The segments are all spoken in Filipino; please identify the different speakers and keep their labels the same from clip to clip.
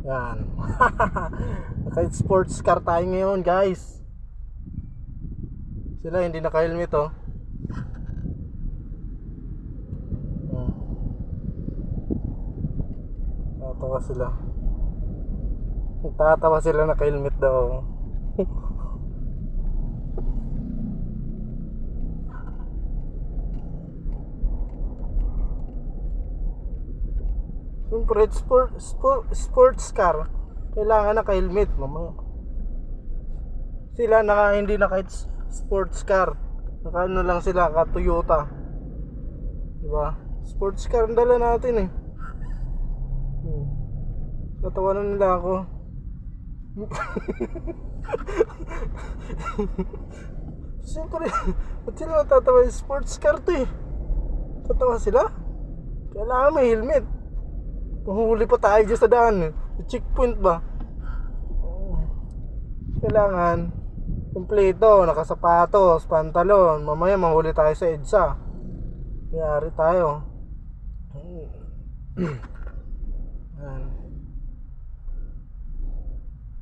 Speaker 1: Yan. Naka-sports car tayo ngayon, guys. Sila hindi naka-helmet, oh. Tatawa sila. Tatawa sila, naka-helmet daw. Siyempre, sports car, kailangan naka-helmet, mamaya. Sila hindi naka-sports car. Naka-ano lang sila, ka-Toyota. Diba? Sports car ang dala natin eh. Tatawanan nila ako. Siyempre, ba't sila natatawa yung sports car to eh? Tatawa sila? Kailangan may helmet. Mahuli pa tayo dyan sa daan. Checkpoint ba? Kailangan kumpleto, nakasapatos, pantalon. Mamaya mahuli tayo sa EDSA. Yari tayo.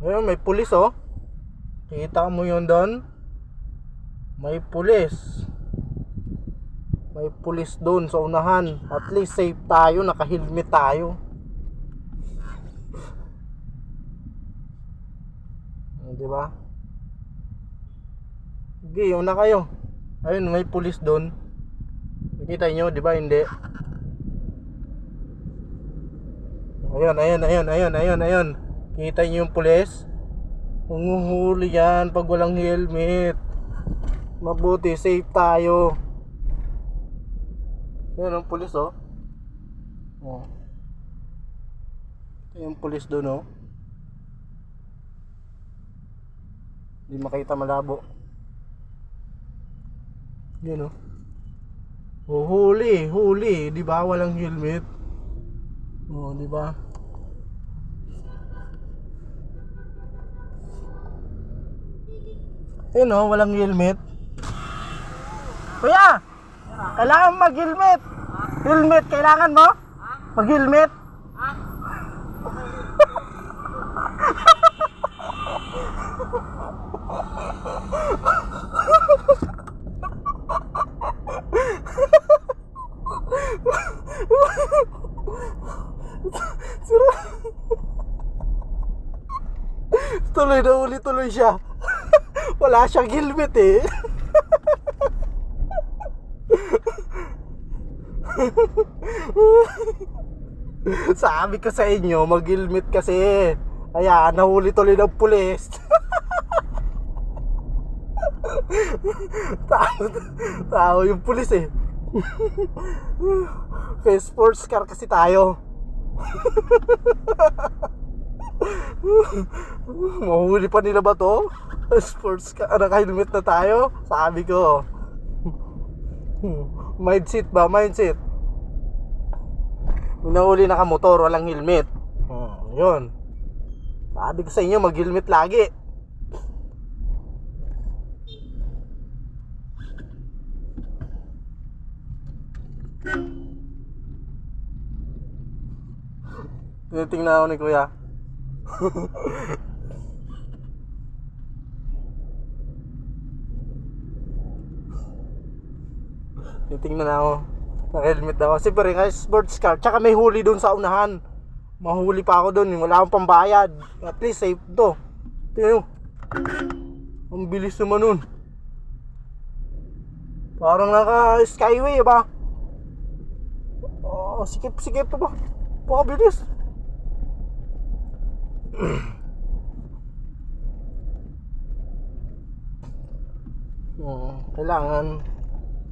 Speaker 1: Ayun, may pulis oh. Kita mo yun doon? May pulis. May pulis doon sa unahan. At least safe tayo, naka-helmet tayo. Di ba? Sige, una kayo. Ayun, may pulis doon. Nakita nyo, di ba? Hindi. Ayun. Kita nyo yung pulis? Umuhuli yan pag walang helmet. Mabuti, safe tayo. Yan ang pulis oh. Ito yung pulis doon oh. Hindi makita malabo. Yan oh. Oh, huli, 'di ba? Walang helmet. Oh, 'di ba? Yan oh, walang helmet. Kuya, kailangan mag-helmet. Helmet, kailangan mo? Mag-helmet. Tuloy siya. Wala siyang helmet eh. Sabi ko sa inyo, mag-helmet kasi. Kaya nahuli tuloy ng pulis. Tao yung pulis eh. Kaya sports car kasi tayo. Mahuli pa nila ba to? Sports car, naka-helmet na tayo. Sabi ko, mindset ba? Mindset. Nahuli naka-motor, walang helmet. Yun. Sabi ko sa inyo, mag-helmet lagi. Tinitingnan ako ni kuya. Tinitingnan ako. Naka-helmet ako. Siyempre, kasi sports car. Tsaka may huli dun sa unahan. Mahuli pa ako dun. Wala akong pambayad. At least safe to. Tingnan nyo. Ang bilis naman nun. Parang naka-skyway ba? Oh, sikip pa ba? Pakabilis. Kailangan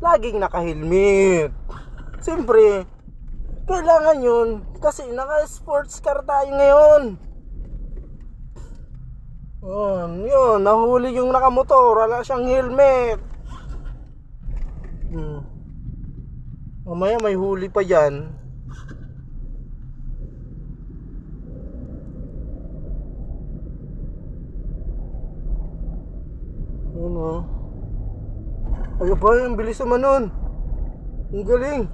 Speaker 1: laging naka-helmet. Siyempre, kailangan yun. Kasi naka-sports car tayo ngayon. Yun, nahuli yung nakamotor. Wala siyang helmet. Mamaya may huli pa yan. Yun oh. Ay ba, ang bilis naman nun. Ang galing.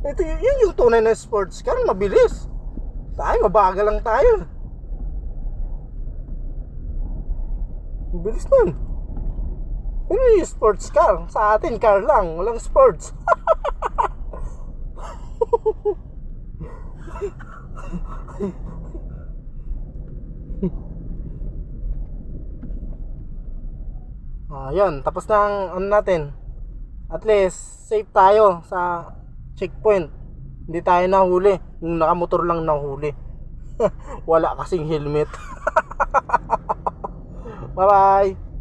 Speaker 1: Ito yun yung tunay na sports car, mabilis. Tayo, mabagal lang tayo. Bilis nun. Ano yung sports car? Sa atin, car lang. Walang sports. Ayun, tapos na ang ano natin. At least, safe tayo sa checkpoint. Hindi tayo nahuli. Yung nakamotor lang nahuli. Wala kasing helmet. Bye bye.